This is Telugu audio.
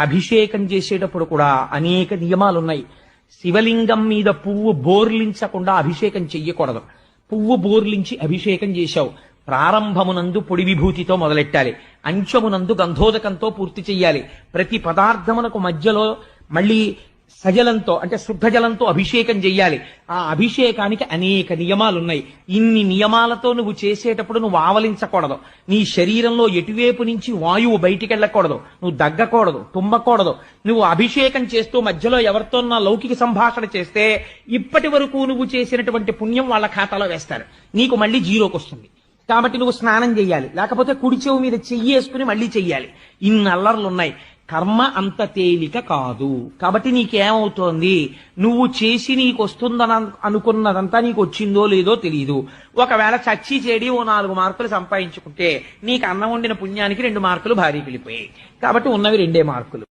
అభిషేకం చేసేటప్పుడు కూడా అనేక నియమాలు ఉన్నాయి. శివలింగం మీద పువ్వు బోర్లించకుండా అభిషేకం చెయ్యకూడదు. పువ్వు బోర్లించి అభిషేకం చేశావు, ప్రారంభమునందు పొడి విభూతితో మొదలెట్టాలి, అంచమునందు గంధోదకంతో పూర్తి చెయ్యాలి. ప్రతి పదార్థమునకు మధ్యలో మళ్ళీ సజలంతో అంటే శుద్ధ జలంతో అభిషేకం చెయ్యాలి. ఆ అభిషేకానికి అనేక నియమాలున్నాయి. ఇన్ని నియమాలతో నువ్వు చేసేటప్పుడు నువ్వు ఆవలించకూడదు. నీ శరీరంలో ఎటువైపు నుంచి వాయువు బయటికి వెళ్ళకూడదు, నువ్వు దగ్గకూడదు, తుమ్మకూడదు. నువ్వు అభిషేకం చేస్తూ మధ్యలో ఎవరితో నా లౌకిక సంభాషణ చేస్తే ఇప్పటి వరకు నువ్వు చేసినటువంటి పుణ్యం వాళ్ళ ఖాతాలో వేస్తారు, నీకు మళ్ళీ జీరోకి వస్తుంది. కాబట్టి నువ్వు స్నానం చెయ్యాలి, లేకపోతే కుడి చెవు మీద చెయ్యేసుకుని మళ్ళీ చెయ్యాలి. ఇన్ని అల్లర్లున్నాయి. కర్మ అంత తేలిక కాదు. కాబట్టి నీకేమవుతోంది, నువ్వు చేసి నీకు వస్తుందని అనుకున్నదంతా నీకు వచ్చిందో లేదో తెలియదు. ఒకవేళ చచ్చి చెడి ఓ 4 మార్కులు సంపాదించుకుంటే నీకు అన్నం వండిన పుణ్యానికి 2 మార్కులు భారీకి వెళ్ళిపోయాయి. కాబట్టి ఉన్నవి 2 మార్కులు.